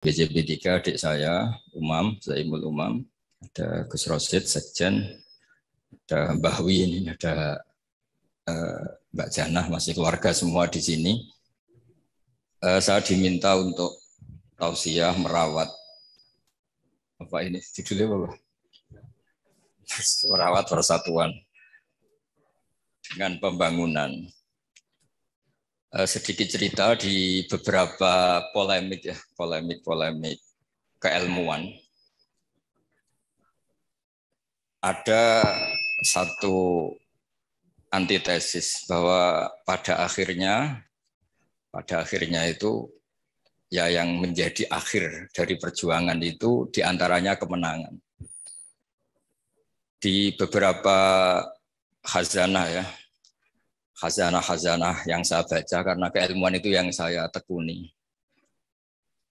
BJP 3, adik saya, Umam, Zaimul Umam, ada Gus Rosid, Sekjen, ada Mbah Wi, ini ada Mbak Janah, masih keluarga semua di sini. Saya diminta untuk tausiah merawat apa ini judulnya apa? Merawat persatuan dengan pembangunan. Sedikit cerita di beberapa polemik keilmuan. Ada satu antitesis bahwa pada akhirnya itu ya yang menjadi akhir dari perjuangan itu diantaranya kemenangan. Di beberapa khazanah yang saya baca karena keilmuan itu yang saya tekuni.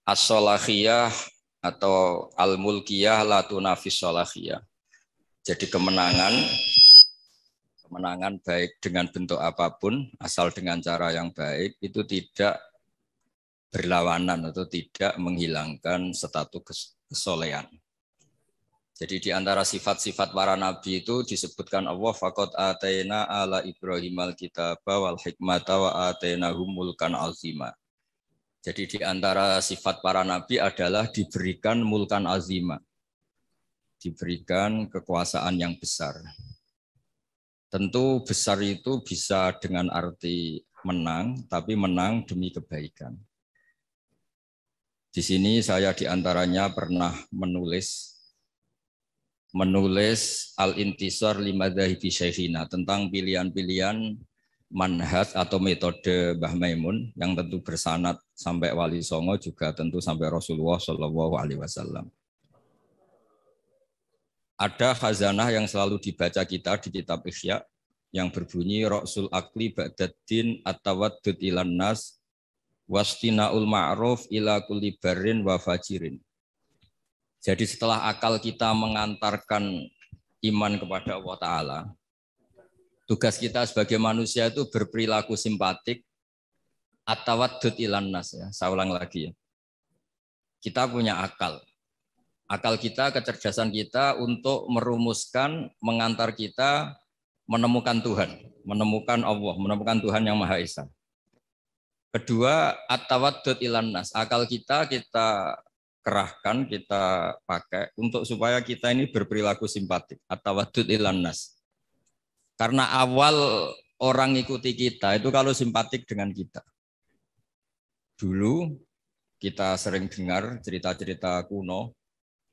As-solahiyah atau al-mulkiyah la tunafis solahiyah. Jadi kemenangan baik dengan bentuk apapun, asal dengan cara yang baik, itu tidak berlawanan atau tidak menghilangkan status kesolehan. Jadi di antara sifat-sifat para nabi itu disebutkan Allah faqad ataina ala Ibrahimal kitaba wal hikmata wa atainahum mulkan azima. Jadi di antara sifat para nabi adalah diberikan mulkan azima. Diberikan kekuasaan yang besar. Tentu besar itu bisa dengan arti menang, tapi menang demi kebaikan. Di sini saya diantaranya pernah menulis al-intisar limadzahibi syekhina tentang pilihan-pilihan manhaj atau metode Mbah Maimun yang tentu bersanad sampai Wali Songo juga tentu sampai Rasulullah Shallallahu Alaihi Wasallam. Ada khazanah yang selalu dibaca kita di kitab Ihya yang berbunyi Ra'sul Akli Ba'daddin at-tawaddud ilan nas wastina'ul ma'ruf ila kulli barrin wa fajirin. Jadi setelah akal kita mengantarkan iman kepada Allah Ta'ala, tugas kita sebagai manusia itu berperilaku simpatik at-tawaddud ilan nas. Ya. Saya ulang lagi ya. Kita punya akal. Akal kita, kecerdasan kita untuk merumuskan, mengantar kita menemukan Tuhan, menemukan Allah, menemukan Tuhan yang Maha Esa. Kedua, at-tawaddud ilan nas. Akal kita kerahkan, kita pakai untuk supaya kita ini berperilaku simpatik. At-tawaddud ilan nas. Karena awal orang ikuti kita itu kalau simpatik dengan kita. Dulu kita sering dengar cerita-cerita kuno,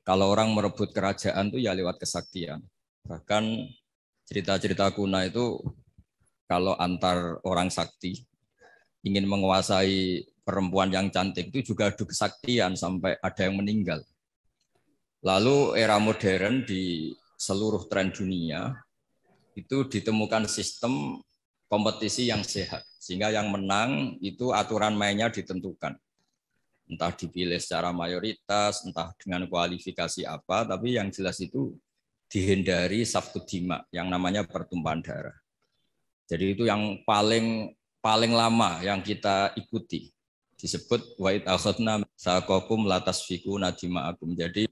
kalau orang merebut kerajaan itu ya lewat kesaktian. Bahkan cerita-cerita kuno itu kalau antar orang sakti ingin menguasai perempuan yang cantik itu juga adu kesaktian sampai ada yang meninggal. Lalu era modern di seluruh tren dunia itu ditemukan sistem kompetisi yang sehat. Sehingga yang menang itu aturan mainnya ditentukan. Entah dipilih secara mayoritas, entah dengan kualifikasi apa, tapi yang jelas itu dihindari safkud dima, yang namanya pertumpahan darah. Jadi itu yang paling lama yang kita ikuti. Disebut wa id akhadna saqakum latasfiku nadima'akum. Jadi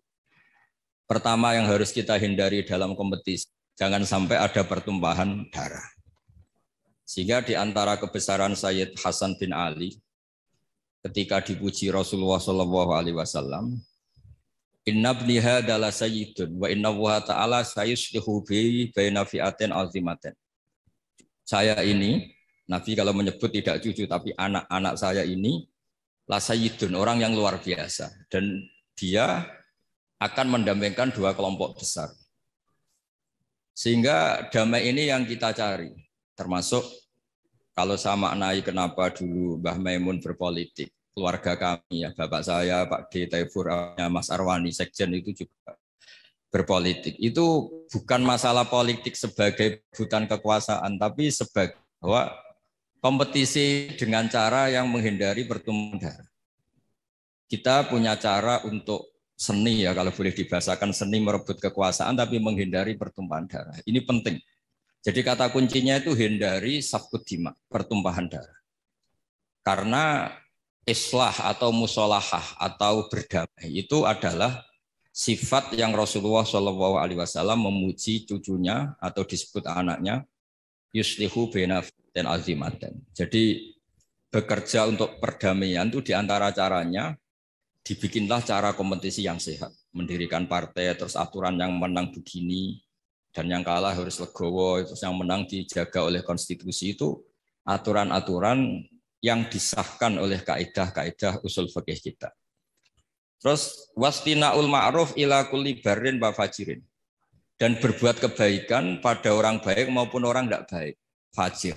pertama yang harus kita hindari dalam kompetisi, jangan sampai ada pertumpahan darah. Sehingga di antara kebesaran Sayyid Hasan bin Ali ketika dipuji Rasulullah Shallallahu Alaihi Wasallam, Inna ibni hadzal sayyidun wa inna Allah Ta'ala sayuslihu bi baina fi'atin azimatin. Saya ini, Nabi kalau menyebut tidak cucu tapi anak-anak saya ini la sayyidun, orang yang luar biasa, dan dia akan mendampingkan dua kelompok besar. Sehingga damai ini yang kita cari, termasuk kalau saya maknai kenapa dulu Mbah Maimun berpolitik, keluarga kami ya, bapak saya, Pak D. Taifur, Mas Arwani, Sekjen itu juga berpolitik. Itu bukan masalah politik sebagai rebutan kekuasaan, tapi sebagai bahwa kompetisi dengan cara yang menghindari pertumpahan darah. Kita punya cara untuk seni ya, kalau boleh dibahasakan seni merebut kekuasaan tapi menghindari pertumpahan darah. Ini penting. Jadi kata kuncinya itu hindari safkud dima, pertumpahan darah. Karena islah atau musolahah atau berdamai itu adalah sifat yang Rasulullah Shallallahu Alaihi Wasallam memuji cucunya atau disebut anaknya yuslihu baina dan azimaten. Jadi bekerja untuk perdamaian itu diantara caranya dibikinlah cara kompetisi yang sehat, mendirikan partai terus aturan yang menang begini dan yang kalah harus legowo, terus yang menang dijaga oleh konstitusi itu aturan-aturan yang disahkan oleh kaidah-kaidah usul fikih kita. Terus wastinaul ma'ruf ila kulli barrin wa fajirin. Dan berbuat kebaikan pada orang baik maupun orang tidak baik, fajir.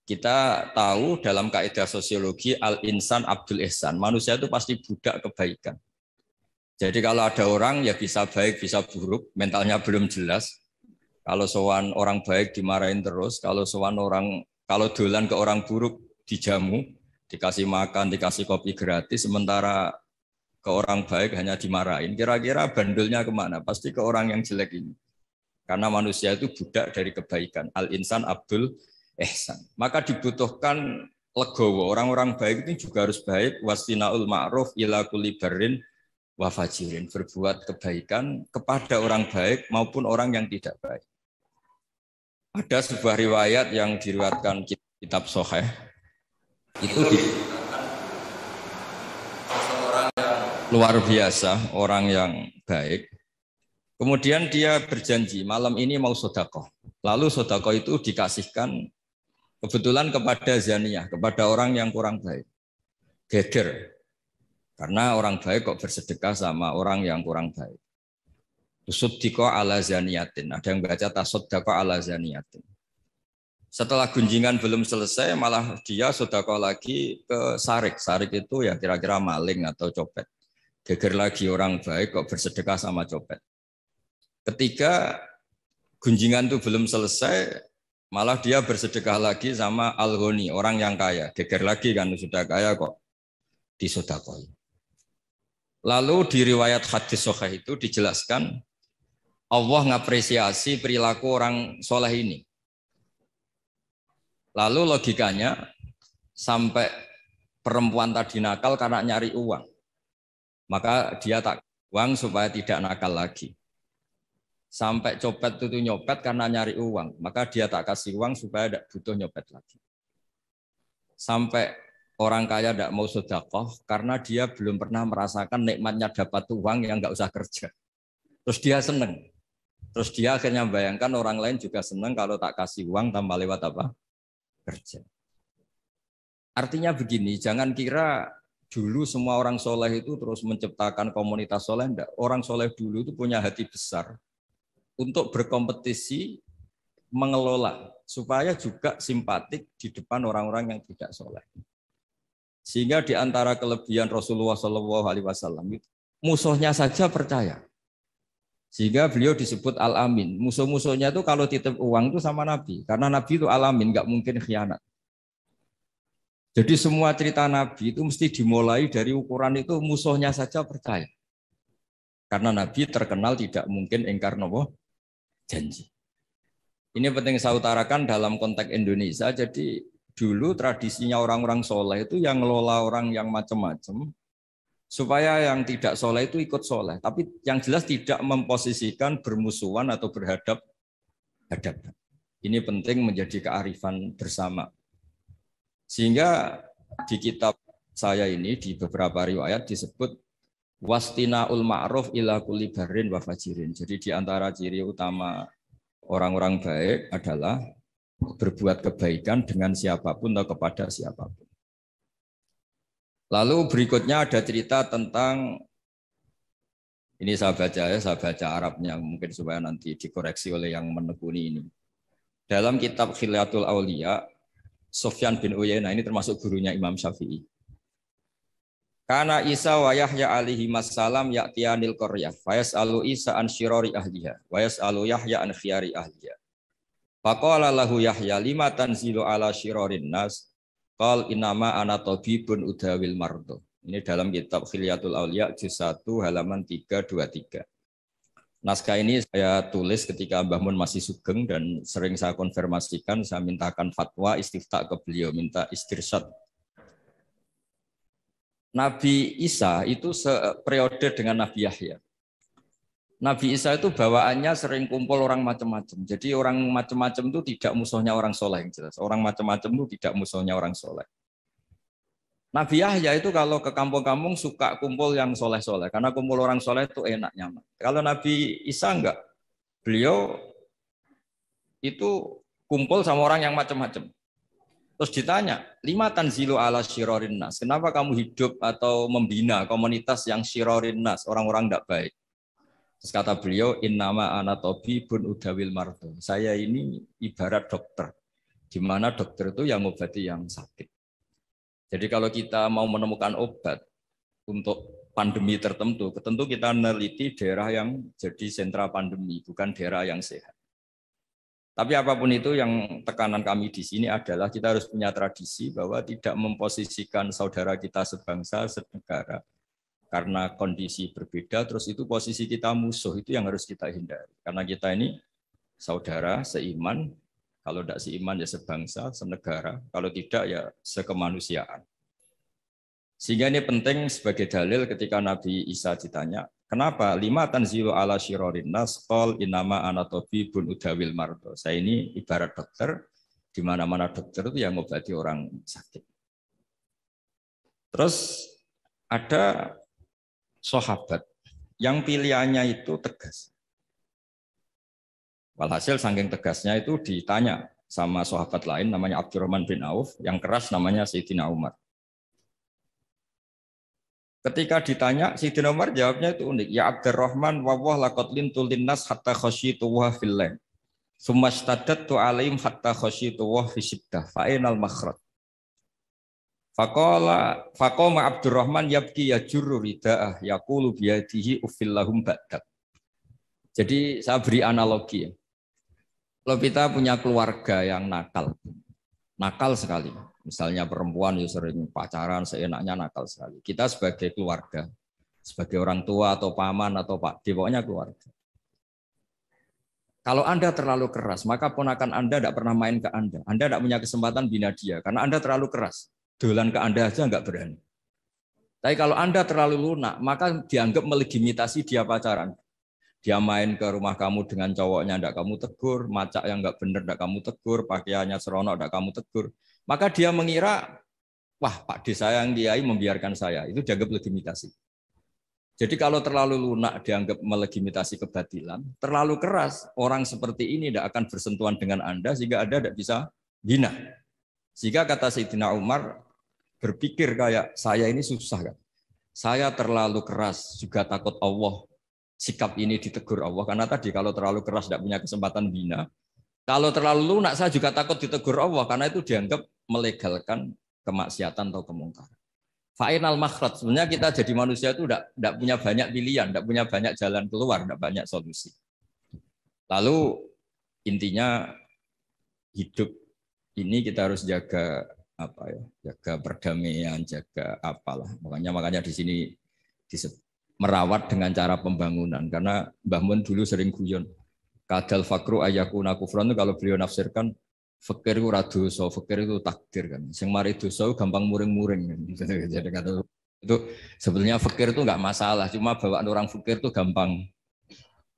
Kita tahu dalam kaidah sosiologi al-insan abdul ihsan, manusia itu pasti budak kebaikan. Jadi kalau ada orang ya bisa baik, bisa buruk, mentalnya belum jelas. Kalau sowan orang baik dimarahin terus, kalau dolan ke orang buruk dijamu, dikasih makan, dikasih kopi gratis, sementara ke orang baik hanya dimarahin. Kira-kira bandulnya kemana? Pasti ke orang yang jelek ini. Karena manusia itu budak dari kebaikan. Al-insan abdul ihsan. Maka dibutuhkan legowo. Orang-orang baik itu juga harus baik. Wastinaul ma'ruf ila kulli barrin wa fajirin. Berbuat kebaikan kepada orang baik maupun orang yang tidak baik. Ada sebuah riwayat yang diriwayatkan kitab Sahih. Itu seorang yang luar biasa, orang yang baik. Kemudian dia berjanji malam ini mau sedekah. Lalu sedekah itu dikasihkan kebetulan kepada zaniyah, kepada orang yang kurang baik. Geger. Karena orang baik kok bersedekah sama orang yang kurang baik. Tusuddiko ala zaniyatin. Ada yang baca tasoddako ala zaniyatin. Setelah gunjingan belum selesai, malah dia sedekah lagi ke sarik. Sarik itu ya kira-kira maling atau copet. Geger lagi orang baik kok bersedekah sama copet. Ketika gunjingan itu belum selesai, malah dia bersedekah lagi sama al-ghani, orang yang kaya. Geger lagi kan sudah kaya kok disedekah. Lalu di riwayat hadis sahih itu dijelaskan Allah ngapresiasi perilaku orang soleh ini. Lalu logikanya sampai perempuan tadi nakal karena nyari uang. Maka dia tak uang supaya tidak nakal lagi. Sampai copet itu nyopet karena nyari uang. Maka dia tak kasih uang supaya tidak butuh nyopet lagi. Sampai orang kaya tidak mau sedekah karena dia belum pernah merasakan nikmatnya dapat uang yang nggak usah kerja. Terus dia seneng. Terus dia akhirnya bayangkan orang lain juga seneng kalau tak kasih uang tanpa lewat apa? Kerja. Artinya begini, jangan kira dulu semua orang soleh itu terus menciptakan komunitas soleh. Enggak. Orang soleh dulu itu punya hati besar untuk berkompetisi mengelola supaya juga simpatik di depan orang-orang yang tidak soleh. Sehingga di antara kelebihan Rasulullah SAW musuhnya saja percaya. Sehingga beliau disebut Al-Amin. Musuh-musuhnya itu kalau titip uang itu sama Nabi. Karena Nabi itu Al-Amin, nggak mungkin khianat. Jadi semua cerita Nabi itu mesti dimulai dari ukuran itu musuhnya saja percaya. Karena Nabi terkenal tidak mungkin ingkar nopo janji. Ini penting saya utarakan dalam konteks Indonesia. Jadi dulu tradisinya orang-orang soleh itu yang ngelola orang yang macam-macam. Supaya yang tidak soleh itu ikut soleh. Tapi yang jelas tidak memposisikan bermusuhan atau berhadap-hadapan. Ini penting menjadi kearifan bersama. Sehingga di kitab saya ini di beberapa riwayat disebut wastinaul ma'ruf ila kulli barrin wa fajirin. Jadi di antara ciri utama orang-orang baik adalah berbuat kebaikan dengan siapapun atau kepada siapapun. Lalu berikutnya ada cerita tentang, ini saya baca Arabnya mungkin supaya nanti dikoreksi oleh yang menekuni ini. Dalam kitab Khilyatul Auliya, Sufyan bin Uyainah ini termasuk gurunya Imam Syafi'i. Kana Isa wa Yahya alaihi wassalam ya'tiyanil qaryah fa yas'alu Isa an syirari ahliha wa yas'alu Yahya an khiyari ahliha. Faqala lahu Yahya lima tanzilu ala syirarin nas qal innama ana tabibun udawil mardo. Ini dalam kitab Khilyatul Auliya juz 1 halaman 323. Naskah ini saya tulis ketika Mbah Mun masih sugeng dan sering saya konfirmasikan, saya mintakan fatwa istifta ke beliau, minta istirsyad. Nabi Isa itu seperiode dengan Nabi Yahya. Nabi Isa itu bawaannya sering kumpul orang macam-macam. Jadi orang macam-macam itu tidak musuhnya orang soleh yang jelas. Orang macam-macam itu tidak musuhnya orang soleh. Nabi Yahya itu kalau ke kampung-kampung suka kumpul yang soleh-soleh. Karena kumpul orang soleh itu enak, nyaman. Kalau Nabi Isa enggak. Beliau itu kumpul sama orang yang macam-macam. Terus ditanya, lima tanzilu ala syirorin nas. Kenapa kamu hidup atau membina komunitas yang syirorin nas, orang-orang tidak baik? Terus kata beliau, innama ana tabibun udawil mardo. Saya ini ibarat dokter, di mana dokter itu yang mengobati yang sakit. Jadi kalau kita mau menemukan obat untuk pandemi tertentu, tentu kita meneliti daerah yang jadi sentra pandemi, bukan daerah yang sehat. Tapi apapun itu, yang tekanan kami di sini adalah kita harus punya tradisi bahwa tidak memposisikan saudara kita sebangsa, senegara. Karena kondisi berbeda, terus itu posisi kita musuh, itu yang harus kita hindari. Karena kita ini saudara, seiman, kalau tidak seiman ya sebangsa, senegara, kalau tidak ya sekemanusiaan. Sehingga ini penting sebagai dalil ketika Nabi Isa ditanya, kenapa lima tanzilu ala syirorin nas qol innama ana tabibun udawil mardo. Saya ini ibarat dokter, di mana-mana dokter itu yang mengobati orang sakit. Terus ada sahabat yang pilihannya itu tegas. Walhasil saking tegasnya itu ditanya sama sahabat lain namanya Abdurrahman bin Auf, yang keras namanya Sayyidina Umar. Ketika ditanya, Sayyidina Umar jawabnya itu unik. Ya Abdurrahman, wawah laqad lintu linnas hatta khasyitu wa fillah. Summa staddattu alaihim hatta khasyitu wa fi syiddah. Fa'inal makhraj. Faqama Abdurrahman yabki yajurru rida'ah yaqulu biyadihi ufillahum ba'dak. Jadi saya beri analogi ya. Kalau kita punya keluarga yang nakal sekali. Misalnya perempuan yang sering pacaran, seenaknya nakal sekali. Kita sebagai keluarga, sebagai orang tua atau paman atau pakde, pokoknya keluarga. Kalau Anda terlalu keras, maka ponakan Anda tidak pernah main ke Anda. Anda tidak punya kesempatan bina dia, karena Anda terlalu keras. Dolan ke Anda aja nggak berani. Tapi kalau Anda terlalu lunak, maka dianggap melegitimasi dia pacaran. Dia main ke rumah kamu dengan cowoknya, tidak kamu tegur, macak yang nggak benar, tidak kamu tegur, pakaiannya seronok, tidak kamu tegur. Maka dia mengira, wah Pak D saya yang kiai membiarkan saya. Itu dianggap legitimasi. Jadi kalau terlalu lunak dianggap melegitimasi kebatilan, terlalu keras, orang seperti ini tidak akan bersentuhan dengan Anda, sehingga Anda tidak bisa bina. Sehingga kata Sayyidina Umar, berpikir kayak saya ini susah kan. Saya terlalu keras, juga takut Allah. Sikap ini ditegur Allah, karena tadi kalau terlalu keras tidak punya kesempatan bina. Kalau terlalu lunak saya juga takut ditegur Allah, karena itu dianggap melegalkan kemaksiatan atau kemungkaran. Fa'inal makhraj, sebenarnya kita jadi manusia itu tidak punya banyak pilihan, tidak punya banyak jalan keluar, tidak banyak solusi. Lalu intinya hidup ini kita harus jaga apa ya, jaga perdamaian, jaga apalah. Makanya di sini merawat dengan cara pembangunan, karena Mbah Mun dulu sering guyon. Kadal fakru ayakuna kufran itu kalau beliau nafsirkan fakir itu dosa, fakir itu takdir kan. Sing mari dosa gampang muring-muring kan. Jadi kata itu sebetulnya fakir itu enggak masalah, cuma bawaan orang fakir itu gampang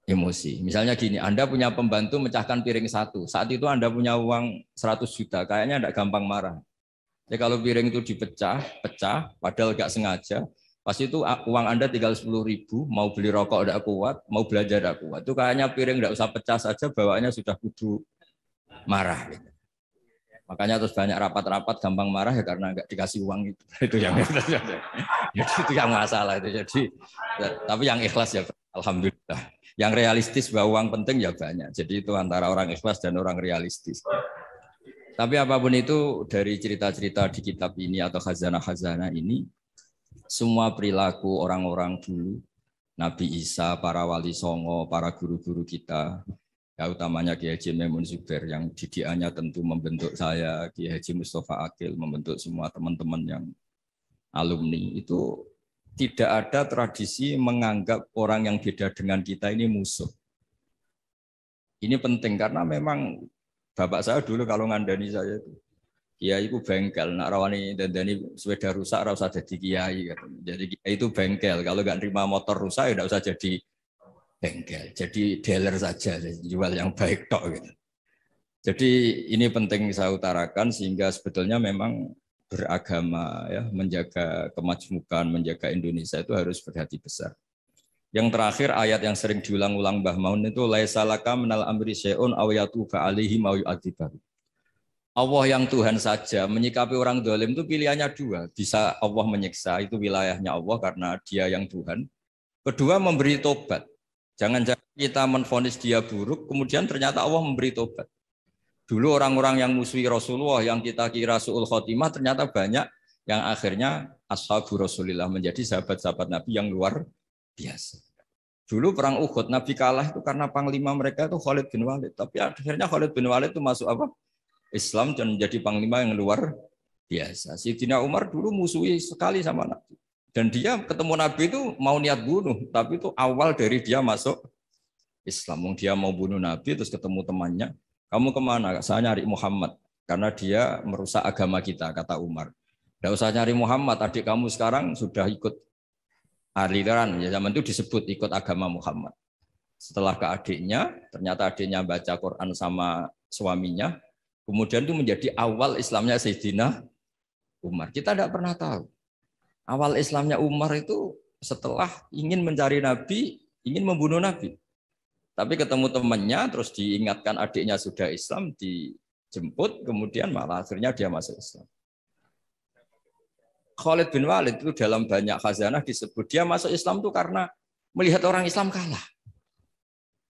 emosi. Misalnya gini, Anda punya pembantu mecahkan piring satu, saat itu Anda punya uang 100 juta, kayaknya enggak gampang marah. Ya kalau piring itu pecah, padahal enggak sengaja, pas itu uang Anda tinggal 10.000, mau beli rokok tidak kuat, mau belanja tidak kuat. Itu kayaknya piring tidak usah pecah saja, bawaannya sudah kudu marah. Gitu. Makanya terus banyak rapat-rapat gampang marah ya karena nggak dikasih uang itu. Itu yang itu yang masalah itu. Jadi tapi yang ikhlas ya alhamdulillah. Yang realistis bahwa uang penting ya banyak. Jadi itu antara orang ikhlas dan orang realistis. Tapi apapun itu dari cerita-cerita di kitab ini atau khazanah-khazanah ini, semua perilaku orang-orang dulu, Nabi Isa, para wali songo, para guru-guru kita, ya utamanya Kiai Haji Maimun Zubair yang didikannya tentu membentuk saya, Kiai Haji Mustafa Akil membentuk semua teman-teman yang alumni, itu tidak ada tradisi menganggap orang yang beda dengan kita ini musuh. Ini penting karena memang bapak saya dulu kalau ngandani saya itu, Kiai itu bengkel, nak rawani dandani sepeda rusak ora usah jadi kiai gitu. Jadi kiai itu bengkel, kalau nggak nerima motor rusak ya nggak usah jadi bengkel, jadi dealer saja, jual yang baik tok gitu. Jadi ini penting saya utarakan sehingga sebetulnya memang beragama ya, menjaga kemajmukan, menjaga Indonesia itu harus berhati besar. Yang terakhir ayat yang sering diulang-ulang Mbah Maun itu laisa laka minal amri syai'un aw yatuba alaihim aw yu'adzibahu. Allah yang Tuhan saja menyikapi orang dolim itu pilihannya dua. Bisa Allah menyiksa, itu wilayahnya Allah karena dia yang Tuhan. Kedua memberi tobat. Jangan-jangan kita menvonis dia buruk, kemudian ternyata Allah memberi tobat. Dulu orang-orang yang musuhi Rasulullah, yang kita kira su'ul khotimah, ternyata banyak yang akhirnya ashabu Rasulillah, menjadi sahabat-sahabat Nabi yang luar biasa. Dulu perang Uhud, Nabi kalah itu karena panglima mereka itu Khalid bin Walid. Tapi akhirnya Khalid bin Walid itu masuk apa? Islam dan menjadi panglima yang luar biasa. Sayyidina Umar dulu musuhi sekali sama Nabi. Dan dia ketemu Nabi itu mau niat bunuh, tapi itu awal dari dia masuk Islam. Dia mau bunuh Nabi, terus ketemu temannya. Kamu kemana? Saya nyari Muhammad. Karena dia merusak agama kita, kata Umar. Tidak usah nyari Muhammad, adik kamu sekarang sudah ikut aliran. Ya, zaman itu disebut ikut agama Muhammad. Setelah ke adiknya, ternyata adiknya baca Quran sama suaminya. Kemudian itu menjadi awal Islamnya Sayyidina Umar. Kita tidak pernah tahu. Awal Islamnya Umar itu setelah ingin mencari Nabi, ingin membunuh Nabi. Tapi ketemu temannya, terus diingatkan adiknya sudah Islam, dijemput, kemudian malah akhirnya dia masuk Islam. Khalid bin Walid itu dalam banyak khazanah disebut, dia masuk Islam itu karena melihat orang Islam kalah.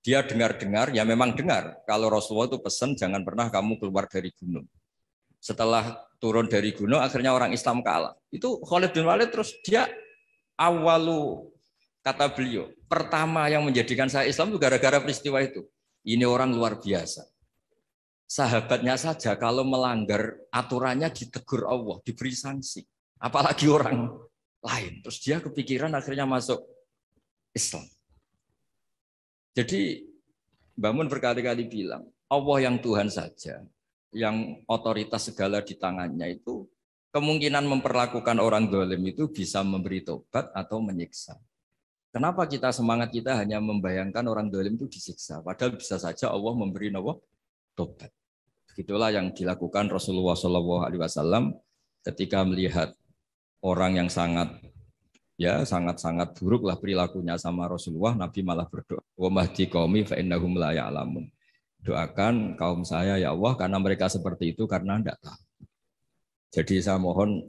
Dia dengar-dengar, ya memang dengar, kalau Rasulullah itu pesan jangan pernah kamu keluar dari gunung. Setelah turun dari gunung, akhirnya orang Islam kalah. Itu Khalid bin Walid terus dia awalu, kata beliau, pertama yang menjadikan saya Islam itu gara-gara peristiwa itu. Ini orang luar biasa. Sahabatnya saja kalau melanggar aturannya ditegur Allah, diberi sanksi. Apalagi orang lain. Terus dia kepikiran akhirnya masuk Islam. Jadi Mbah Mun berkali-kali bilang, Allah yang Tuhan saja, yang otoritas segala di tangannya itu, kemungkinan memperlakukan orang zalim itu bisa memberi tobat atau menyiksa. Kenapa kita semangat kita hanya membayangkan orang zalim itu disiksa, padahal bisa saja Allah memberi tobat. Begitulah yang dilakukan Rasulullah SAW ketika melihat orang yang sangat buruk lah perilakunya sama Rasulullah. Nabi malah berdoa, wa mahdi qaumi fa innahum la ya'lamun. Doakan kaum saya ya Allah karena mereka seperti itu karena tidak tahu. Jadi saya mohon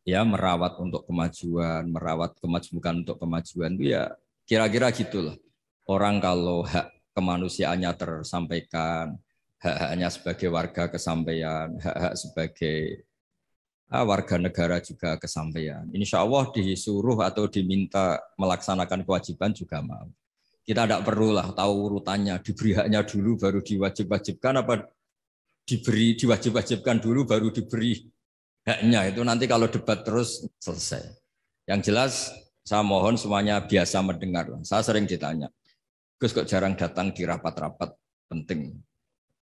ya merawat untuk kemajuan, merawat kemajmukan untuk kemajuan itu ya kira-kira gitulah. Orang kalau hak kemanusiaannya tersampaikan, hak-haknya sebagai warga kesampaian, hak-hak sebagai warga negara juga kesampaian. Insya Allah disuruh atau diminta melaksanakan kewajiban juga mau. Kita tidak perlulah tahu urutannya, diberi haknya dulu baru diwajib-wajibkan apa diwajib-wajibkan dulu baru diberi haknya. Itu nanti kalau debat terus selesai. Yang jelas saya mohon semuanya biasa mendengar. Saya sering ditanya, Gus kok jarang datang di rapat-rapat penting.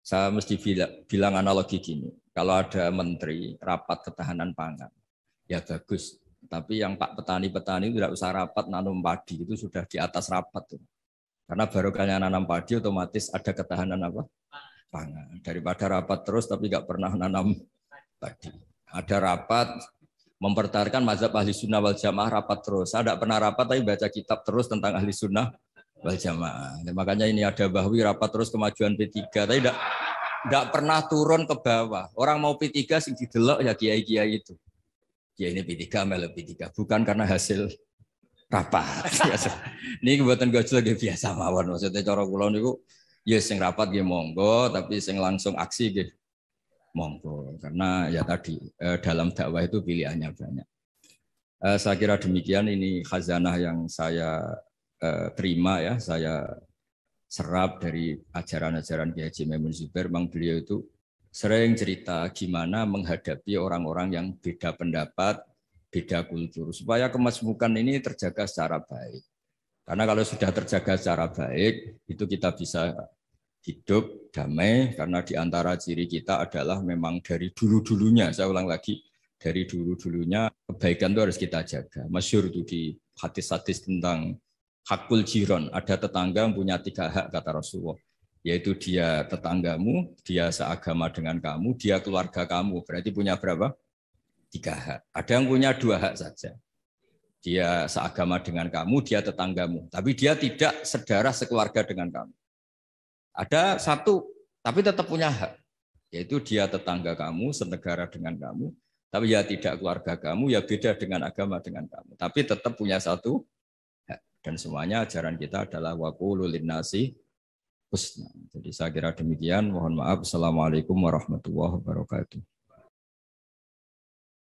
Saya mesti bilang analogi gini, kalau ada menteri rapat ketahanan pangan, ya bagus. Tapi yang Pak petani-petani tidak usah rapat nanam padi, itu sudah di atas rapat tuh. Karena barokahnya nanam padi otomatis ada ketahanan apa? Pangan. Daripada rapat terus tapi nggak pernah nanam padi. Ada rapat mempertahankan mazhab ahli sunnah wal jamaah rapat terus. Saya tidak pernah rapat tapi baca kitab terus tentang ahli sunnah wal jamaah. Nah, makanya ini ada Bahwi rapat terus kemajuan P3. Tapi tidak pernah turun ke bawah. Orang mau P3 sing didelok ya kiai-kiai itu. Kiai ini P3 melu P3. Bukan karena hasil rapat. Ini kebuatan gojol lagi biasa mawon. Maksudnya cara kula niku ya sing rapat nggih monggo, tapi sing langsung aksi nggih monggo. Karena ya tadi dalam dakwah itu pilihannya banyak. Saya kira demikian ini khazanah yang saya terima ya, saya serap dari ajaran-ajaran Kiai Haji Maimun Zubair. Memang beliau itu sering cerita gimana menghadapi orang-orang yang beda pendapat, beda kultur, supaya kemajmukan ini terjaga secara baik. Karena kalau sudah terjaga secara baik, itu kita bisa hidup damai karena di antara ciri kita adalah memang dari dulu-dulunya, saya ulang lagi, dari dulu-dulunya kebaikan itu harus kita jaga. Masyhur itu di hadis-hadis tentang hakul jiron, ada tetangga yang punya 3 hak kata Rasulullah, yaitu dia tetanggamu, dia seagama dengan kamu, dia keluarga kamu. Berarti punya berapa? 3 hak. Ada yang punya 2 hak saja. Dia seagama dengan kamu, dia tetanggamu. Tapi dia tidak sedarah sekeluarga dengan kamu. Ada 1, tapi tetap punya hak. Yaitu dia tetangga kamu, senegara dengan kamu. Tapi ya tidak keluarga kamu, ya beda dengan agama dengan kamu. Tapi tetap punya 1 hak. Dan semuanya ajaran kita adalah waqulu linnasi husna. Jadi saya kira demikian. Mohon maaf. Assalamualaikum warahmatullahi wabarakatuh.